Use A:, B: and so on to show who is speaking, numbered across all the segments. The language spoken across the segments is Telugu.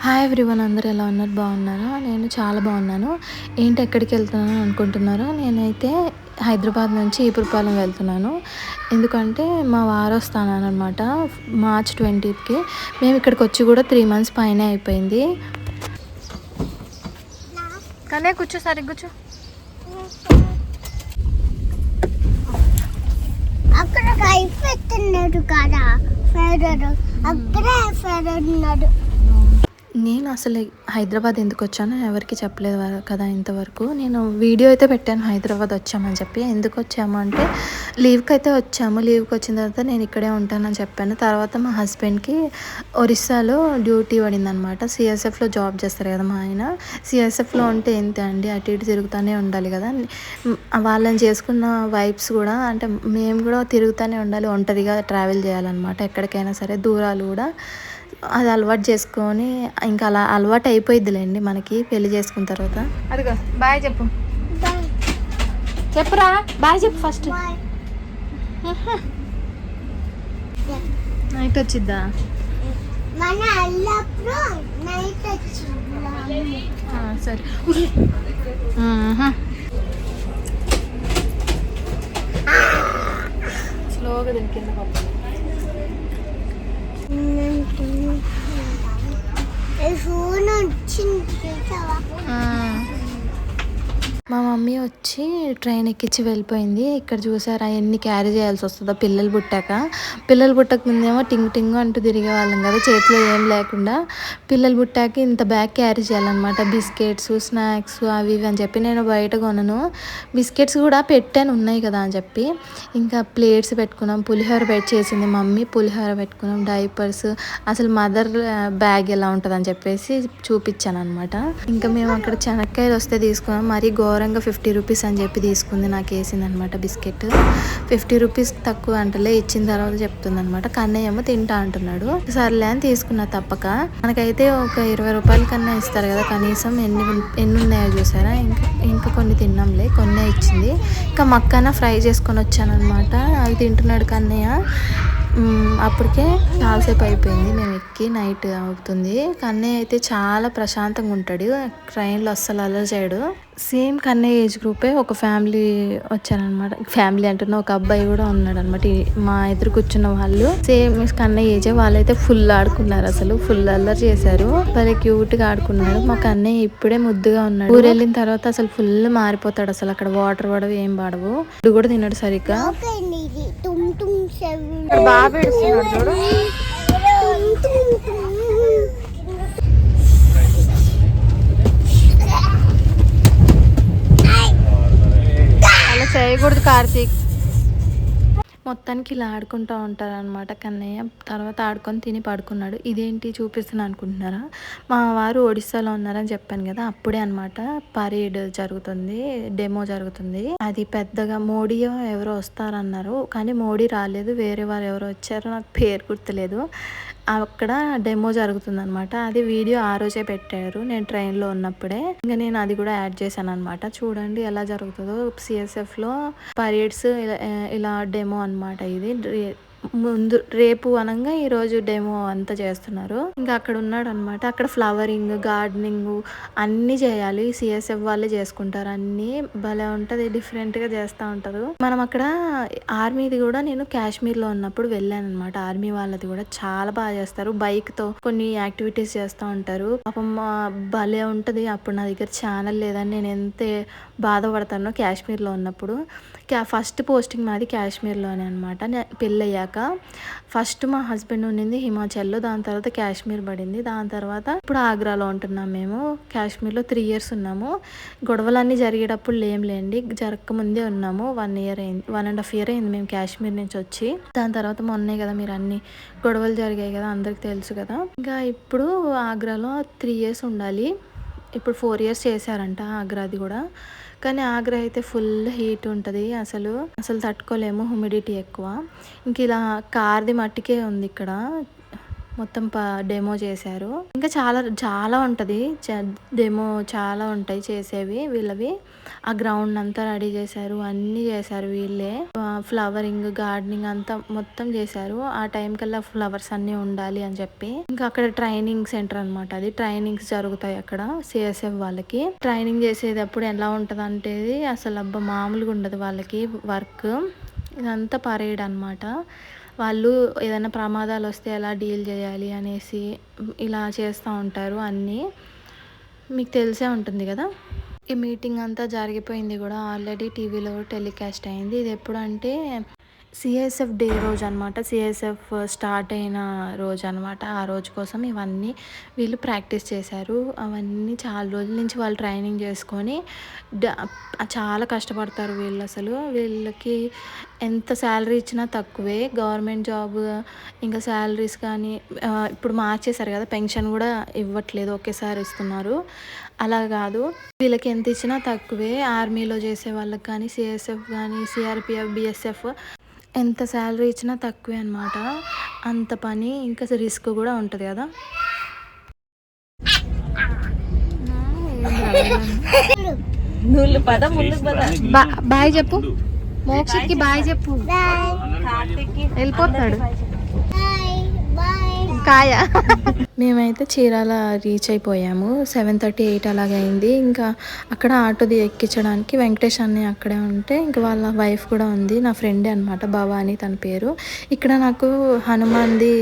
A: హాయ్ ఎవ్రీవన్, అందరూ ఎలా ఉన్నారు? బాగున్నారా? నేను చాలా బాగున్నాను. ఏంటి ఎక్కడికి వెళ్తున్నాను అనుకుంటున్నారా? నేనైతే హైదరాబాద్ నుంచి ఈపురపాలెం వెళ్తున్నాను. ఎందుకంటే మా వారు వస్తానన్నమాట మార్చ్ 20కి. మేము ఇక్కడికి వచ్చి కూడా 3 months పైనే అయిపోయింది. కానీ కూర్చో, సరిగ్గా కూర్చో.
B: అక్కడ అయిపోతున్నాడు కదా ఫెడర్, అక్కడే ఫెడర్ ఉన్నాడు.
A: నేను అసలు హైదరాబాద్ ఎందుకు వచ్చానో ఎవరికి చెప్పలేదు కదా ఇంతవరకు. నేను వీడియో అయితే పెట్టాను హైదరాబాద్ వచ్చామని చెప్పి. ఎందుకు వచ్చాము అంటే లీవ్కి అయితే వచ్చాము. లీవ్కి వచ్చిన తర్వాత నేను ఇక్కడే ఉంటానని చెప్పాను. తర్వాత మా హస్బెండ్కి ఒరిస్సాలో డ్యూటీ పడిందనమాట. సిఎస్ఎఫ్లో జాబ్ చేస్తారు కదా మా ఆయన. సిఎస్ఎఫ్లో ఉంటే ఏంటి అండి, అటు ఇటు తిరుగుతూనే ఉండాలి కదా. వాళ్ళని చేసుకున్న వైబ్స్ కూడా, అంటే మేము కూడా తిరుగుతూనే ఉండాలి, ఒంటరిగా ట్రావెల్ చేయాలన్నమాట ఎక్కడికైనా సరే, దూరాలు కూడా. అది అలవాటు చేసుకొని ఇంకా అలా అలవాటు అయిపోయిద్దిలేండి మనకి పెళ్లి చేసుకున్న తర్వాత. అదిగో బాయ్ చెప్పు. చెప్పురా బాయ్ చెప్పు ఫస్ట్. నైట్ వచ్చిద్దా? సరే స్లోగా దీని కింద పప్పు. మా మమ్మీ వచ్చి ట్రైన్ ఎక్కించి వెళ్ళిపోయింది. ఇక్కడ చూసారా ఎన్ని క్యారీ చేయాల్సి వస్తుందో పిల్లలు పుట్టాక. పిల్లలు పుట్టక ముందేమో టింగ్ టింగ్ అంటూ తిరిగే వాళ్ళం కదా, చేతిలో ఏం లేకుండా. పిల్లలు పుట్టాక ఇంత బ్యాగ్ క్యారీ చేయాలన్నమాట. బిస్కెట్స్, స్నాక్స్ అవి ఇవి అని చెప్పి నేను బయట కొనను. బిస్కెట్స్ కూడా పెట్టాను, ఉన్నాయి కదా అని చెప్పి. ఇంకా ప్లేట్స్ పెట్టుకున్నాం, పులిహోర చేసింది మమ్మీ, పులిహోర పెట్టుకున్నాం, డైపర్స్. అసలు మదర్ బ్యాగ్ ఎలా ఉంటుంది అని చెప్పేసి చూపించాను అనమాట. ఇంకా మేము అక్కడ చెనక్కాయలు వస్తే తీసుకున్నాం. మరీ ఘోరంగా 50 రూపీస్ అని చెప్పి తీసుకుంది, నాకు వేసింది అనమాట బిస్కెట్. 50 రూపీస్ తక్కువ అంటలే, ఇచ్చిన తర్వాత చెప్తుంది అనమాట. కన్నయ్య ఏమో తింటా అంటున్నాడు. సర్లే అని తీసుకున్నా తప్పక. మనకైతే ఒక 20 రూపాయల కన్నా ఇస్తారు కదా కనీసం. ఎన్ని ఉన్నాయో చూసారా. ఇంకా కొన్ని తిన్నాంలే, కొన్నే ఇచ్చింది. ఇంకా మక్కన ఫ్రై చేసుకొని వచ్చాను అనమాట. అవి తింటున్నాడు కన్నయ్య. అప్పటికే చాలాసేపు అయిపోయింది మేము ఎక్కి, నైట్ అవుతుంది. కన్నయ్య అయితే చాలా ప్రశాంతంగా ఉంటాడు, ట్రైన్లో అస్సలు అలర్ చేయడు. సేమ్ కన్నయ్య ఏజ్ గ్రూపే ఒక ఫ్యామిలీ వచ్చారనమాట. ఫ్యామిలీ అంటున్నా, ఒక అబ్బాయి కూడా ఉన్నాడు అనమాట. మా ఎదురు కూర్చున్న వాళ్ళు సేమ్ కన్నయ్య ఏజే. వాళ్ళైతే ఫుల్ ఆడుకున్నారు, అసలు ఫుల్ అల్లరి చేశారు. భలే క్యూట్ గా ఆడుకున్నాడు. మా కన్నయ్య ఇప్పుడే ముద్దుగా ఉన్నాడు. ఊరు వెళ్ళిన తర్వాత అసలు ఫుల్ మారిపోతాడు. అసలు అక్కడ వాటర్ పడవు, ఏం పడవు. ఇప్పుడు కూడా తిన్నాడు సరిగ్గా. బాగా ఏడుస్తున్నాడు చూడు. అలా చేయకూడదు కార్తీక్. మొత్తానికి ఇలా ఆడుకుంటూ ఉంటారనమాట కన్నయ్య. తర్వాత ఆడుకొని తిని పడుకున్నాడు. ఇదేంటి చూపిస్తున్నాను అనుకుంటున్నారా? మా వారు ఒడిస్సాలో ఉన్నారని చెప్పాను కదా, అప్పుడే అనమాట పరేడ్ జరుగుతుంది, డెమో జరుగుతుంది. అది పెద్దగా మోడీయో ఎవరో వస్తారన్నారు, కానీ మోడీ రాలేదు. వేరే వారు ఎవరో వచ్చారో, నాకు పేరు గుర్తులేదు. అక్కడ డెమో జరుగుతుంది అనమాట. అది వీడియో ఆ రోజే పెట్టారు నేను ట్రైన్లో ఉన్నప్పుడే. ఇంకా నేను అది కూడా యాడ్ చేశాను అనమాట. చూడండి ఎలా జరుగుతుందో సిఎస్ఎఫ్లో పరేడ్స్. ఇలా డెమో అనమాట. ఇది ముందు రేపు అనగా ఈరోజు డెమో అంతా చేస్తున్నారు. ఇంకా అక్కడ ఉన్నాడు అనమాట. అక్కడ ఫ్లవరింగ్, గార్డెనింగ్ అన్నీ చేయాలి. సిఎస్ఎఫ్ వాళ్ళే చేసుకుంటారు అన్నీ. భలే ఉంటుంది, డిఫరెంట్గా చేస్తూ ఉంటారు. మనం అక్కడ ఆర్మీది కూడా నేను కాశ్మీర్లో ఉన్నప్పుడు వెళ్ళాను అనమాట. ఆర్మీ వాళ్ళది కూడా చాలా బాగా చేస్తారు. బైక్తో కొన్ని యాక్టివిటీస్ చేస్తూ ఉంటారు. పాపం భలే ఉంటుంది. అప్పుడు నా దగ్గర ఛానల్ లేదని నేను ఎంత బాధపడతానో కాశ్మీర్లో ఉన్నప్పుడు. ఫస్ట్ పోస్టింగ్ మాది కాశ్మీర్లోనే అనమాట. పెళ్ళయ్యాక ఫస్ట్ మా హస్బెండ్ ఉండింది హిమాచల్లో, దాని తర్వాత కాశ్మీర్ పడింది. దాని తర్వాత ఇప్పుడు ఆగ్రాలో ఉంటున్నాం మేము. కాశ్మీర్లో 3 years ఉన్నాము. గొడవలన్నీ జరిగేటప్పుడు లేండి, జరగక ముందే ఉన్నాము. 1 year అయింది, 1.5 year అయింది మేము కాశ్మీర్ నుంచి వచ్చి. దాని తర్వాత మొన్నే కదా మీరు అన్ని గొడవలు జరిగాయి కదా, అందరికి తెలుసు కదా. ఇంకా ఇప్పుడు ఆగ్రాలో 3 years ఉండాలి. ఇప్పుడు 4 years చేశారంట ఆగ్రాది కూడా. కానీ ఆగ్రా అయితే ఫుల్ హీట్ ఉంటుంది, అసలు తట్టుకోలేము, హ్యూమిడిటీ ఎక్కువ. ఇంక ఇలా కార్ది మట్టికే ఉంది ఇక్కడ మొత్తం డెమో చేశారు. ఇంకా చాలా చాలా ఉంటుంది డెమో, చాలా ఉంటాయి చేసేవి వీళ్ళవి. ఆ గ్రౌండ్ అంతా రెడీ చేశారు, అన్నీ చేశారు వీళ్ళే. ఫ్లవరింగ్, గార్డెనింగ్ అంతా మొత్తం చేశారు. ఆ టైం కల్లా ఫ్లవర్స్ అన్నీ ఉండాలి అని చెప్పి. ఇంకా అక్కడ ట్రైనింగ్ సెంటర్ అనమాట, అది ట్రైనింగ్స్ జరుగుతాయి అక్కడ సిఎస్ఎఫ్ వాళ్ళకి. ట్రైనింగ్ చేసేటప్పుడు ఎలా ఉంటుంది అంటే అసలు అబ్బా మామూలుగా ఉండదు వాళ్ళకి వర్క్. ఇదంతా పరేడ్ అనమాట. వాళ్ళు ఏదైనా ప్రమాదాలు వస్తే ఎలా డీల్ చేయాలి అనేసి ఇలా చేస్తూ ఉంటారు అన్నీ. మీకు తెలిసే ఉంటుంది కదా. ఈ మీటింగ్ అంతా జరిగిపోయింది కూడా, ఆల్రెడీ టీవీలో టెలికాస్ట్ అయింది. ఇది ఎప్పుడు అంటే సిఎస్ఎఫ్ డే రోజు అనమాట, సిఎస్ఎఫ్ స్టార్ట్ అయిన రోజు అనమాట. ఆ రోజు కోసం ఇవన్నీ వీళ్ళు ప్రాక్టీస్ చేశారు. అవన్నీ చాలా రోజుల నుంచి వాళ్ళు ట్రైనింగ్ చేసుకొని చాలా కష్టపడతారు వీళ్ళు. అసలు వీళ్ళకి ఎంత శాలరీ ఇచ్చినా తక్కువే. గవర్నమెంట్ జాబ్ ఇంకా శాలరీస్ కానీ ఇప్పుడు మార్చేశారు కదా, పెన్షన్ కూడా ఇవ్వట్లేదు, ఒకేసారి ఇస్తున్నారు. అలా కాదు, వీళ్ళకి ఎంత ఇచ్చినా తక్కువే. ఆర్మీలో చేసే వాళ్ళకి కానీ, సిఎస్ఎఫ్ కానీ, సిఆర్పిఎఫ్, బిఎస్ఎఫ్ ఎంత శాలరీ ఇచ్చినా తక్కువే అనమాట. అంత పని, ఇంకా రిస్క్ కూడా ఉంటుంది కదా. బాయ్ చెప్పు, మోక్షిత్కి బాయ్ చెప్పు. వెళ్ళిపోతాడు కాయ. మేమైతే చీరాల రీచ్ అయిపోయాము. 7:30, 8 అలాగైంది. ఇంకా అక్కడ ఆటోది ఎక్కించడానికి వెంకటేష్ అన్నయ్య అక్కడే ఉంటే, ఇంకా వాళ్ళ వైఫ్ కూడా ఉంది, నా ఫ్రెండే అనమాట, భవాని తన పేరు. ఇక్కడ నాకు హనుమాన్ది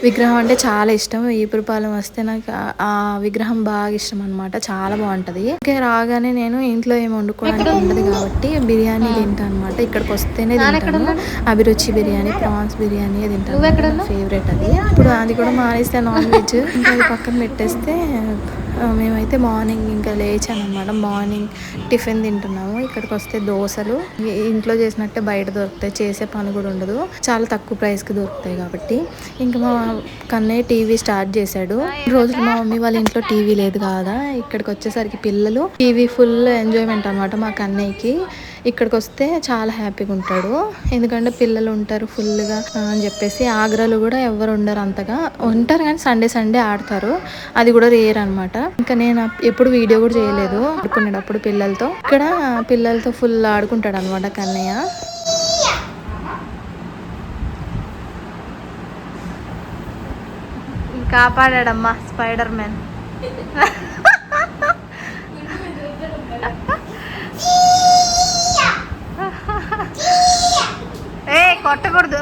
A: విగ్రహం అంటే చాలా ఇష్టం. ఈపురపాలెం వస్తే నాకు ఆ విగ్రహం బాగా ఇష్టం అనమాట, చాలా బాగుంటుంది. ఇంకా రాగానే నేను ఇంట్లో ఏమి వండుకోవడానికి ఉండదు కాబట్టి బిర్యానీ తింటాను అనమాట. ఇక్కడికి వస్తేనే తింటాను. అభిరుచి బిర్యానీ, ప్రాన్స్ బిర్యానీ తింటాను, ఫేవరెట్ అది. ఇప్పుడు అది కూడా మానేస్తే నాన్ వెజ్, ఇంకా అది పక్కన పెట్టేస్తే మేమైతే మార్నింగ్ ఇంకా లేచాను అనమాట. మార్నింగ్ టిఫిన్ తింటున్నాము. ఇక్కడికి వస్తే దోశలు ఇంట్లో చేసినట్టే బయట దొరుకుతాయి, చేసే పని కూడా ఉండదు, చాలా తక్కువ ప్రైస్కి దొరుకుతాయి కాబట్టి. ఇంకా మా కన్నయ్య టీవీ స్టార్ట్ చేశాడు. రోజులు మా మమ్మీ వాళ్ళ ఇంట్లో టీవీ లేదు కదా, ఇక్కడికి వచ్చేసరికి పిల్లలు టీవీ ఫుల్ ఎంజాయ్మెంట్ అనమాట మా కన్నయ్యకి. ఇక్కడికి వస్తే చాలా హ్యాపీగా ఉంటాడు, ఎందుకంటే పిల్లలు ఉంటారు ఫుల్గా అని చెప్పేసి. ఆగ్రాలో కూడా ఎవరు ఉండరు, అంతగా ఉంటారు కానీ సండే ఆడతారు, అది కూడా రేర్ అనమాట. ఇంకా నేను ఎప్పుడు వీడియో కూడా చేయలేదు ఆడుకునేటప్పుడు పిల్లలతో. ఇక్కడ పిల్లలతో ఫుల్ ఆడుకుంటాడు అనమాట కన్నయ్య. కాపాడాడమ్మా spider man. కొట్టకూడదు.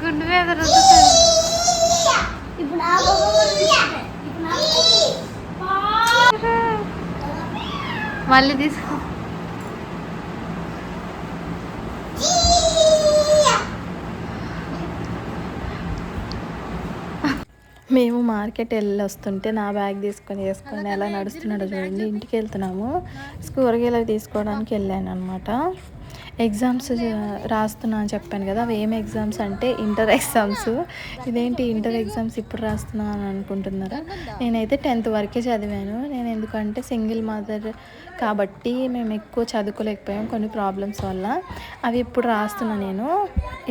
A: గుండు మీద మళ్ళీ తీసుకో. మేము మార్కెట్ వెళ్ళి వస్తుంటే నా బ్యాగ్ తీసుకొని ఎలా నడుస్తున్నాడో చూడండి. ఇంటికి వెళ్తున్నాము, కూరగాయలు తీసుకోవడానికి వెళ్ళాను అనమాట. ఎగ్జామ్స్ రాస్తున్నా అని చెప్పాను కదా, అవి ఏం ఎగ్జామ్స్ అంటే ఇంటర్ ఎగ్జామ్స్. ఇదేంటి ఇంటర్ ఎగ్జామ్స్ ఇప్పుడు రాస్తున్నా అని అనుకుంటున్నారా? నేనైతే 10th వరకే చదివాను. నేను ఎందుకంటే సింగిల్ మదర్ కాబట్టి మేము ఎక్కువ చదువుకోలేకపోయాం కొన్ని ప్రాబ్లమ్స్ వల్ల. అవి ఇప్పుడు రాస్తున్నా నేను.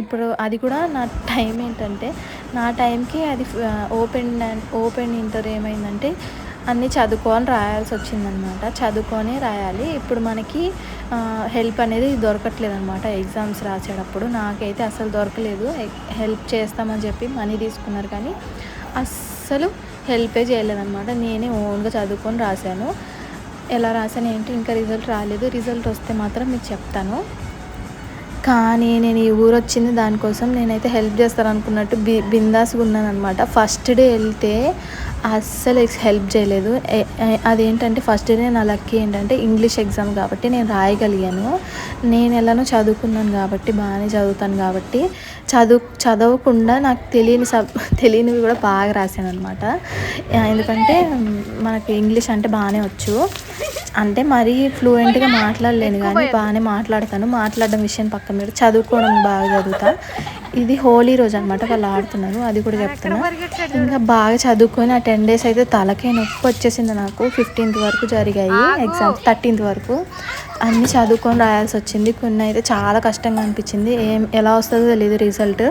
A: ఇప్పుడు అది కూడా నా టైం ఏంటంటే, నా టైంకి అది ఓపెన్ ఇంటర్ ఏమైందంటే అన్నీ చదువుకొని రాయాల్సి వచ్చిందనమాట. చదువుకొని రాయాలి. ఇప్పుడు మనకి హెల్ప్ అనేది దొరకట్లేదు అనమాట ఎగ్జామ్స్ రాసేటప్పుడు. నాకైతే అసలు దొరకలేదు. హెల్ప్ చేస్తామని చెప్పి మనీ తీసుకున్నారు కానీ అస్సలు హెల్పే చేయలేదన్నమాట. నేనే ఓన్గా చదువుకొని రాశాను. ఎలా రాశాను ఏంటి, ఇంకా రిజల్ట్ రాలేదు. రిజల్ట్ వస్తే మాత్రం మీకు చెప్తాను. కానీ నేను ఈ ఊరు వచ్చింది దానికోసం. నేనైతే హెల్ప్ చేస్తారనుకున్నట్టు బిందాస్గా ఉన్నాను అనమాట. ఫస్ట్ డే వెళ్తే అస్సలు హెల్ప్ చేయలేదు. అదేంటంటే ఫస్ట్ డే నా లక్కీ ఏంటంటే ఇంగ్లీష్ ఎగ్జామ్ కాబట్టి నేను రాయగలిగాను. నేను ఎలానో చదువుకున్నాను కాబట్టి, బాగానే చదువుతాను కాబట్టి చదవకుండా నాకు తెలియనివి కూడా బాగా రాశాను అనమాట. ఎందుకంటే మనకి ఇంగ్లీష్ అంటే బాగానే వచ్చు, అంటే మరీ ఫ్లూయెంట్గా మాట్లాడలేను కానీ బాగానే మాట్లాడతాను. మాట్లాడడం విషయం పక్కన పెట్టి చదువుకోవడం బాగా చదువుతా. ఇది హోలీ రోజు అనమాట, వాళ్ళు ఆడుతున్నారు, అది కూడా చెప్తున్నా. ఇంకా బాగా చదువుకొని ఆ 10 days అయితే తలకే నొప్పి వచ్చేసింది నాకు. 15th వరకు జరిగాయి ఎగ్జామ్స్, 13th వరకు అన్నీ చదువుకొని రాయాల్సి వచ్చింది. కొన్ని అయితే చాలా కష్టంగా అనిపించింది, ఎలా వస్తుందో తెలియదు రిజల్ట్.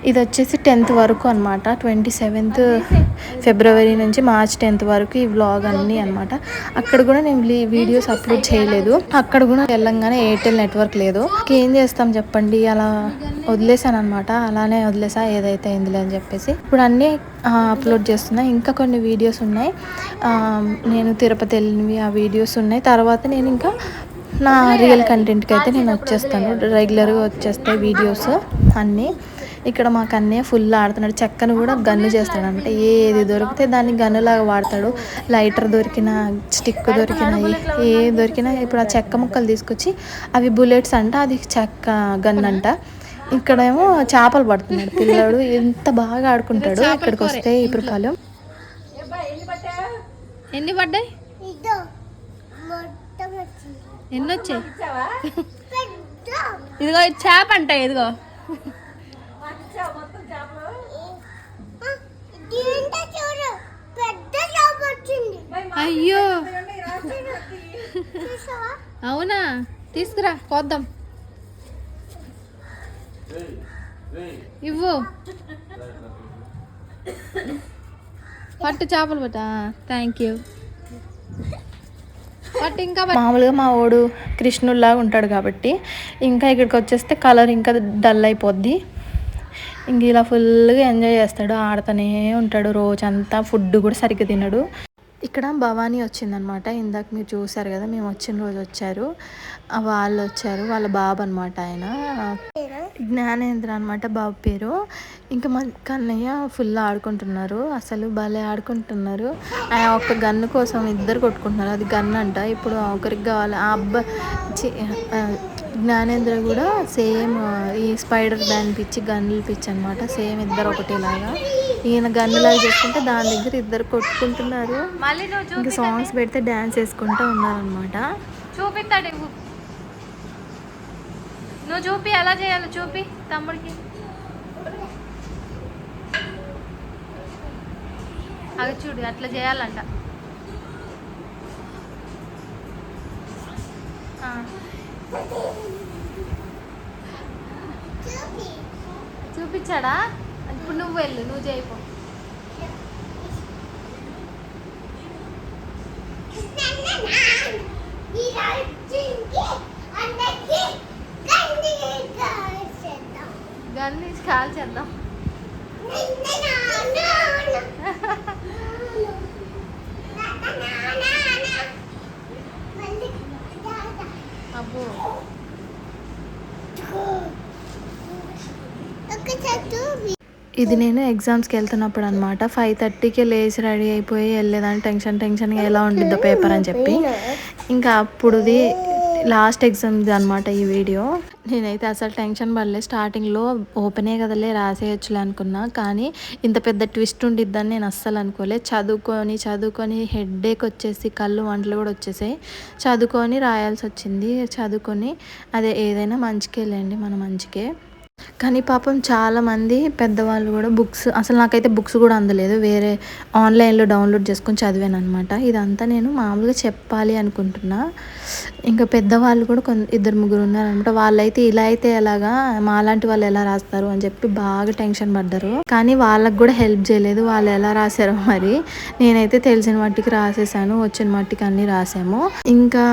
A: ఇది వచ్చేసి 10th వరకు అనమాట, 27th ఫిబ్రవరి నుంచి మార్చ్ 10th వరకు ఈ వ్లాగ్ అన్నీ అనమాట. అక్కడ కూడా నేను వీడియోస్ అప్లోడ్ చేయలేదు, అక్కడ కూడా తెలంగాణ ఎయిర్టెల్ నెట్వర్క్ లేదు. ఏం చేస్తాం చెప్పండి, అలా వదిలేసాను అనమాట, అలానే వదిలేసా, ఏదైతే అయిందిలే అని చెప్పేసి. ఇప్పుడు అన్నీ అప్లోడ్ చేస్తున్నా. ఇంకా కొన్ని వీడియోస్ ఉన్నాయి, నేను తిరుపతి వెళ్ళినవి ఆ వీడియోస్ ఉన్నాయి. తర్వాత నేను ఇంకా నా రియల్ కంటెంట్కి అయితే నేను వచ్చేస్తాను, రెగ్యులర్గా వచ్చేస్తాయి వీడియోస్ అన్నీ. ఇక్కడ మా కన్నయ్య ఫుల్ ఆడుతున్నాడు, చెక్కను కూడా గన్ను చేస్తాడు అనమాట. ఏది దొరికితే దాన్ని గన్నులాగా వాడతాడు. లైటర్ దొరికిన, స్టిక్ దొరికిన, ఏ దొరికినా ఇప్పుడు ఆ చెక్క ముక్కలు తీసుకొచ్చి అవి బుల్లెట్స్ అంట, అది చెక్క గన్ అంట. ఇక్కడేమో చేపలు పడుతున్నాడు పిల్లడు, ఎంత బాగా ఆడుకుంటాడు. ఇక్కడికి వస్తే ఇప్పుడు పాలెం ఎన్ని పడ్డాయి, ఎన్ని వచ్చాయి? ఇదిగో చేప అంట, ఇదిగో అయ్యో అవునా, తీసుకురా కోద్దాం, ఇవ్వు పట్టు, చేపలు పట్ట. Thank you. బట్ ఇంకా మామూలుగా మా వాడు కృష్ణుల్లాగా ఉంటాడు కాబట్టి ఇంకా ఇక్కడికి వచ్చేస్తే కలర్ ఇంకా డల్ అయిపోద్ది. ఇంక ఇలా ఫుల్గా ఎంజాయ్ చేస్తాడు, ఆడుతూనే ఉంటాడు రోజంతా. ఫుడ్ కూడా సరిగ్గా తినడు. ఇక్కడ భవానీ వచ్చిందనమాట, ఇందాక మీరు చూసారు కదా, మేము వచ్చిన రోజు వచ్చారు, వాళ్ళు వచ్చారు, వాళ్ళ బాబు అనమాట, ఆయన జ్ఞానేంద్ర అనమాట బాబు పేరు. ఇంకా మా కన్నయ్య ఫుల్ ఆడుకుంటున్నారు, అసలు భలే ఆడుకుంటున్నారు. ఆ ఒక్క గన్ను కోసం ఇద్దరు కొట్టుకుంటున్నారు, అది గన్ అంట. ఇప్పుడు ఒకరికి కావాలి, ఆ జ్ఞానేంద్ర కూడా సేమ్ ఈ స్పైడర్ బ్యాన్ పిచ్చి, గన్నులు పిచ్చి అనమాట, సేమ్ ఇద్దరు ఒకటేలాగా. ఈయన గన్నులాగా చేసుకుంటే దాని దగ్గర ఇద్దరు కొట్టుకుంటున్నారు. ఇంకా సాంగ్స్ పెడితే డ్యాన్స్ వేసుకుంటూ ఉన్నారనమాట. చూపిస్తాడు, నువ్వు చూపి ఎలా చేయాలో చూపి తమ్ముడికి. అవి చూడు అట్లా చేయాలంట. చూపించాడా? ఇప్పుడు నువ్వు వెళ్ళు, నువ్వు చేయిపో. గన్ని కాల్ చేద్దాం. అబ్బో ఇది నేను ఎగ్జామ్స్కి వెళ్తున్నప్పుడు అనమాట. 5:30కే లేచి రెడీ అయిపోయి వెళ్ళేదాన్ని, టెన్షన్గా ఎలా ఉండిద్దో పేపర్ అని చెప్పి. ఇంకా అప్పుడుది లాస్ట్ ఎగ్జామ్ది అనమాట ఈ వీడియో. నేనైతే అసలు టెన్షన్ పడలే, స్టార్టింగ్లో ఓపెనే కదలే రాసేయచ్చులే అనుకున్నా, కానీ ఇంత పెద్ద ట్విస్ట్ ఉండిద్దని నేను అస్సలు అనుకోలే. చదువుకొని హెడ్ఏక్ వచ్చేసి కళ్ళు వంటలు కూడా వచ్చేసాయి. చదువుకొని రాయాల్సి వచ్చింది. చదువుకొని అదే ఏదైనా మంచికే లేండి, మన మంచికే. కానీ పాపం చాలామంది పెద్దవాళ్ళు కూడా బుక్స్, అసలు నాకైతే బుక్స్ కూడా అందలేదు, వేరే ఆన్లైన్లో డౌన్లోడ్ చేసుకొని చదివాను అనమాట. ఇదంతా నేను మామూలుగా చెప్పాలి అనుకుంటున్నా. ఇంకా పెద్దవాళ్ళు కూడా 2-3 ఉన్నారనమాట. వాళ్ళైతే ఇలా అయితే ఎలాగా, మాలాంటి వాళ్ళు ఎలా రాస్తారు అని చెప్పి బాగా టెన్షన్ పడ్డారు. కానీ వాళ్ళకు కూడా హెల్ప్ చేయలేదు, వాళ్ళు ఎలా రాశారో మరి. నేనైతే తెలిసిన మట్టికి రాసేసాను, వచ్చిన మట్టికి అన్నీ రాసాము. ఇంకా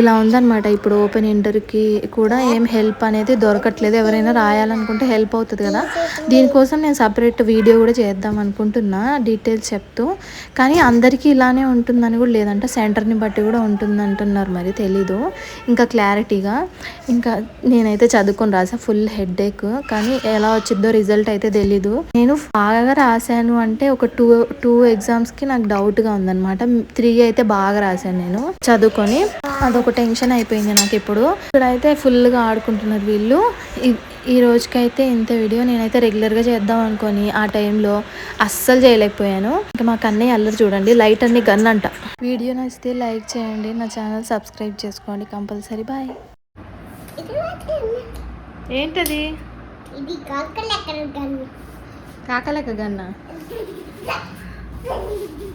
A: ఇలా ఉందన్నమాట. ఇప్పుడు ఓపెన్ ఇంటర్కి కూడా ఏం హెల్ప్ అనేది దొరకట్లేదు. ఎవరైనా రాయాలనుకుంటే హెల్ప్ అవుతుంది కదా, దీనికోసం నేను సపరేట్ వీడియో కూడా చేద్దాం అనుకుంటున్నా డీటెయిల్స్ చెప్తూ. కానీ అందరికీ ఇలానే ఉంటుందని కూడా లేదంట, సెంటర్ని బట్టి కూడా ఉంటుంది అంటున్నారు, మరి తెలీదు ఇంకా క్లారిటీగా. ఇంకా నేనైతే చదువుకొని రాసా, ఫుల్ హెడ్ఏక్. కానీ ఎలా వచ్చిద్దో రిజల్ట్ అయితే తెలీదు. నేను బాగా రాశాను అంటే ఒక టూ ఎగ్జామ్స్కి నాకు డౌట్గా ఉందన్నమాట. 3 అయితే బాగా రాశాను నేను చదువుకొని. అదొక టెన్షన్ అయిపోయింది నాకు. ఇప్పుడైతే ఫుల్గా ఆడుకుంటున్నారు వీళ్ళు. ఈ రోజుకైతే ఇంత వీడియో. నేనైతే రెగ్యులర్గా చేద్దాం అనుకొని ఆ టైంలో అస్సలు చేయలేకపోయాను. ఇంకా మా కన్నయ్య అల్లరి చూడండి, లైట్ అన్ని గన్ అంట. వీడియో నచ్చితే లైక్ చేయండి, నా ఛానల్ సబ్స్క్రైబ్ చేసుకోండి కంపల్సరీ. బాయ్. ఏంటది?
B: ఇది కాకలు ఎక్కడ గన్ను
A: కాకలేక గన్నా